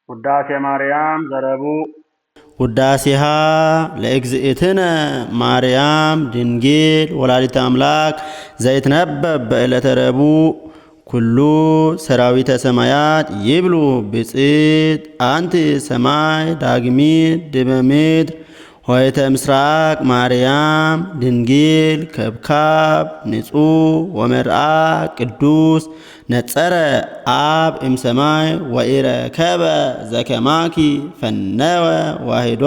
ውዳሴ ማርያም ዘረቡዕ ውዳሴሃ ለእግዝእትነ ማርያም ድንግል ወላዲተ አምላክ ዘይትነበብ በዕለተ ረቡዕ ኩሉ ሰራዊተ ሰማያት ይብሉ ብፅዕት አንቲ ሰማይ ዳግሚት ድበ ምድር ሆይተ ምስራቅ ማርያም ድንግል ከብካብ ንጹሕ ወመርአ ቅዱስ ነጸረ አብ እምሰማይ ወኢረከበ ዘከማኪ ፈነወ ዋሂዶ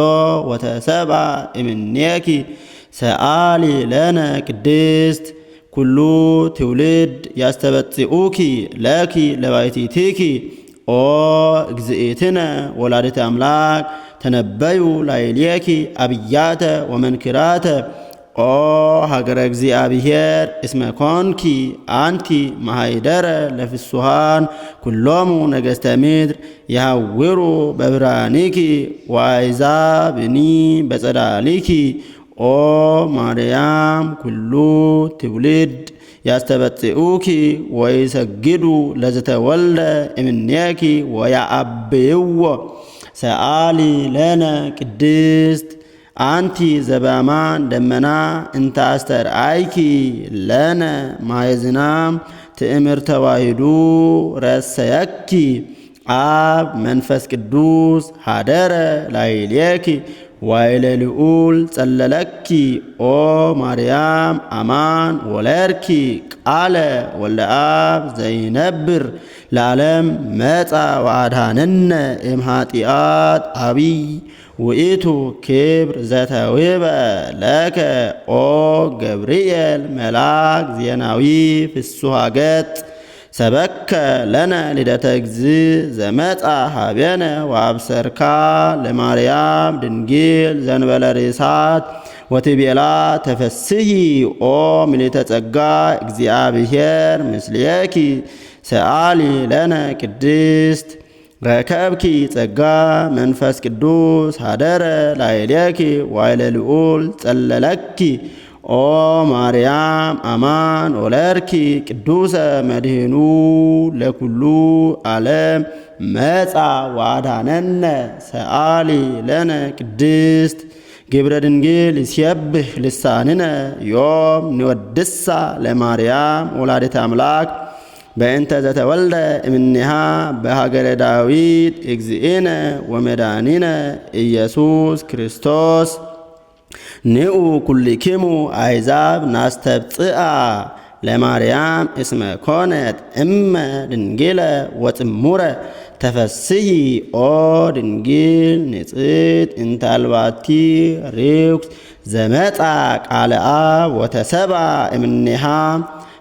ወተሰብአ እምኔኪ ሰአሊ ለነ ቅድስት ኩሉ ትውልድ ያስተበጽኡኪ ለኪ ለባሕቲትኪ ኦ እግዝእትነ ወላዲተ አምላክ ተነበዩ ላዕሌኪ አብያተ ወመንክራተ ኦ ሀገረ እግዚአብሔር እስመ ኮንኪ አንቲ ማሃይደረ ለፍሱሃን ኩሎሙ ነገሥተ ምድር የሐውሩ በብርሃኒኪ ወአሕዛብኒ በጸዳሊኪ ኦ ማርያም ኩሉ ትውልድ ያስተበጽኡኪ ወይሰግዱ ለዘተወልደ እምኔኪ ወያአብይዎ ሰአሊ ለነ ቅድስት አንቲ ዘበአማን ደመና እንተ አስተርአይኪ ለነ ማየ ዝናም ትእምርተ ተዋሂዱ ረሰየኪ አብ መንፈስ ቅዱስ ሀደረ ላዕሌኪ ዋይለ ልዑል ጸለለኪ ኦ ማርያም አማን ወለርኪ ቃለ ወልደ አብ ዘይነብር ለዓለም መጻ ወአድኀነነ እምኃጢአት አቢይ ውእቱ ክብር ዘተውህበ ለከ ኦ ገብርኤል መልአክ ዜናዊ ፍሱሐ ገጽ ሰበከ ለነ ልደተ እግዚእ ዘመጻ ሀቤነ ወአብሰርካ ለማርያም ድንግል ዘንበለ ርሳት ወትቤላ ተፈስሒ ኦ ምልዕተ ጸጋ እግዚአብሔር ምስሌኪ ሰአሊ ለነ ቅድስት ረከብኪ ጸጋ መንፈስ ቅዱስ ሀደረ ላዕሌኪ ዋይለ ልዑል ጸለለኪ ኦ ማርያም አማን ወለርኪ ቅዱሰ መድህኑ ለኩሉ ዓለም መጻ ወአድኀነነ ሰአሊ ለነ ቅድስት ግብረ ድንግል ይሴብሕ ልሳንነ ዮም ንወድሳ ለማርያም ወላዲተ አምላክ በእንተ ዘተወልደ እምኔሃ በሀገረ ዳዊት እግዚእነ ወመድኃኒነ ኢየሱስ ክርስቶስ ንዑ ኩልክሙ አሕዛብ ናስተብጽአ ለማርያም እስመ ኮነት እመ ድንግለ ወጽሙረ ተፈስሒ ኦ ድንግል ንጽሕት እንተ አልባቲ ርኩስ ዘመጻ ቃለ አብ ወተሰብአ እምኔሃ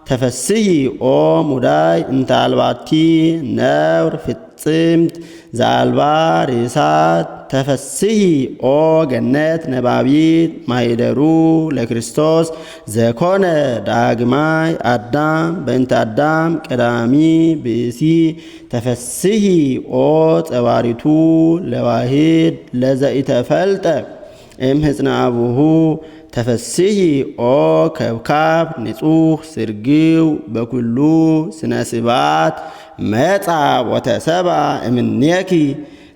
ተፈስሒ ኦ ሙዳይ እንተ አልባቲ ነውር ፍጽምት ዘአልባ ርሳት ተፈስሒ ኦ ገነት ነባቢት ማይደሩ ለክርስቶስ ዘኮነ ዳግማይ አዳም በእንተ አዳም ቀዳሚ ብእሲ ተፈስሒ ኦ ጸባሪቱ ለዋሂድ ለዘኢተፈልጠ እምሕፅነ አቡሁ ተፈስሒ ኦ ከብካብ ንጹሕ ስርግው በኩሉ ስነ ስባት መጻ ወተሰብአ እምኔኪ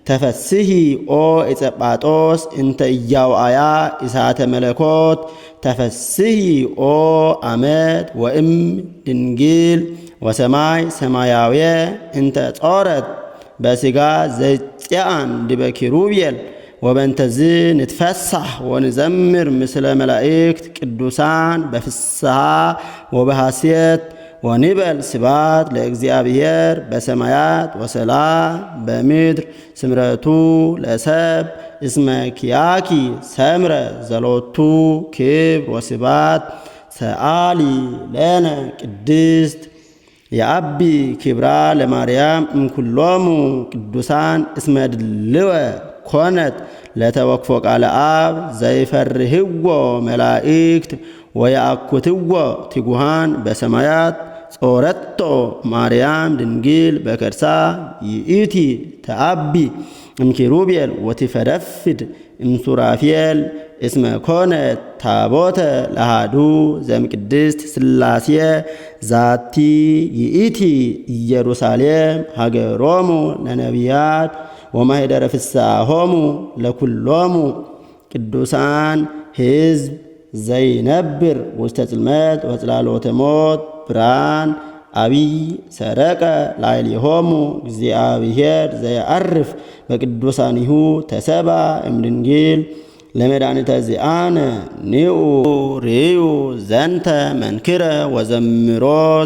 ተፈስሒ ኦ ኢጸጳጦስ እንተ ኢያውአያ እሳተ መለኮት ተፈስሒ ኦ አመድ ወእም ድንግል ወሰማይ ሰማያውየ እንተ ጾረት በሥጋ ዘይጽአን ዲበ ኪሩቤል ወበንተዝ ንትፈሳሕ ወንዘምር ምስለ መላእክት ቅዱሳን በፍስሓ ወበሐሴት ወንበል ስብሐት ለእግዚአብሔር በሰማያት ወሰላም በምድር ስምረቱ ለሰብ እስመ ኪያኪ ሰምረ ዘሎቱ ክብር ወስብሐት ሰአሊ ለነ ቅድስት የአቢ ክብራ ለማርያም እምኩሎሙ ቅዱሳን እስመ ድልወ ኮነት ለተወክፎ ቃለ አብ ዘይፈርህዎ መላእክት ወየአኩትዎ ትጉሃን በሰማያት ጾረቶ ማርያም ድንግል በከርሳ ይእቲ ተአቢ እምኪሩቤል ወትፈደፍድ እምሱራፌል እስመ ኮነት ታቦተ ለሃዱ ዘምቅድስት ሥላሴ ዛቲ ይእቲ ኢየሩሳሌም ሀገሮሙ ለነቢያት ወማኅደረ ፍስሓሆሙ ለኵሎሙ ቅዱሳን ሕዝብ ዘይነብር ውስተ ጽልመት ወጽላሎተ ሞት ብርሃን አቢይ ሰረቀ ላዕሌሆሙ እግዚአብሔር ዘየዐርፍ በቅዱሳኒሁ ተሰብአ እምድንግል ለመድኃኒተ ዚአነ ኒዑ ርእዩ ዘንተ መንክረ ወዘምሮ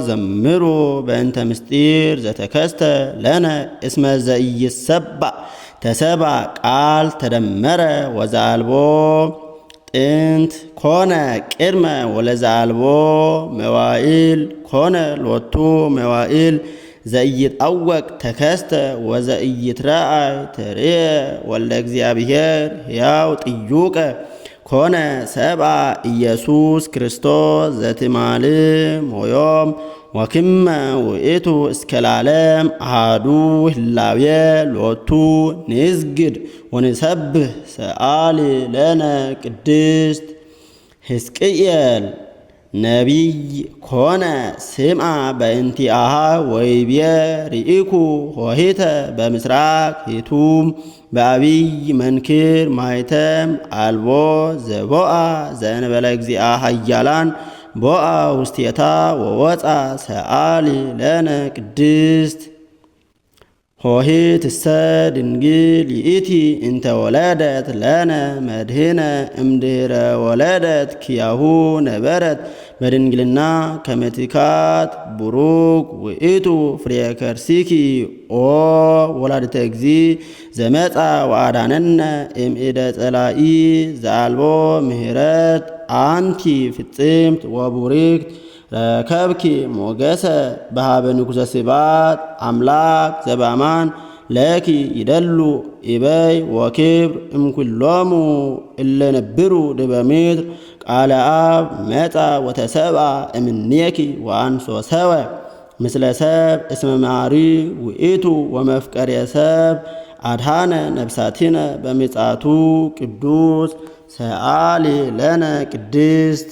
ዘምሩ በእንተ ምስጢር ዘተከስተ ለነ እስመ ዘኢይሰባእ ተሰብአ ቃል ተደመረ ወዘአልቦ ጥንት ኮነ ቅድመ ወለዘአልቦ መዋዕል ኮነ ሎቱ መዋዕል ዘኢይጣወቅ ተከስተ ወዘኢይትረአይ ተርእየ ወልደ እግዚአብሔር ሕያው ጥዩቀ ኮነ ሰብአ ኢየሱስ ክርስቶስ ዘትማልም ሆዮም ወክመ ውእቱ እስከ ለዓለም አሐዱ ህላዌ ሎቱ ንስግድ ወንሰብህ ሰአሊ ለነ ቅድስት ሕዝቅኤል ነቢይ ኮነ ስምዐ በእንቲአሃ ወይቤ ርኢኩ ሆሂተ በምስራቅ ሂቱም በአቢይ መንክር ማኅተም አልቦ ዘቦአ ዘእንበለ እግዚአ ኃያላን ቦአ ውስቴታ ወወፃ ሰአሊ ለነ ቅድስት ሆሂትሰ ድንግል ይእቲ እንተ ወለደት ለነ መድኅነ እምድኅረ ወለደት ኪያሁ ነበረት በድንግልና ከመ ትካት ቡሩክ ውእቱ ፍሬ ከርሥኪ ኦ ወላዲተ እግዚእ ዘመጻ ወአዳነነ እምእደ ጸላኢ ዘአልቦ ምሕረት አንቲ ፍጽምት ወቡርክት ረከብኪ ሞገሰ በሃበ ንጉሠ ስብሐት አምላክ ዘበአማን ለኪ ይደሉ ኢበይ ወክብር እምኩሎሙ እለ ነብሩ ዲበ ምድር ቃለ አብ መጻ ወተሰብአ እምኔኪ ወአንሶ ሰወ ምስለ ሰብ እስመ መዓሪ ውእቱ ወመፍቀሬ ሰብ አድኃነ ነፍሳቲነ በምጽአቱ ቅዱስ ሰአሊ ለነ ቅድስት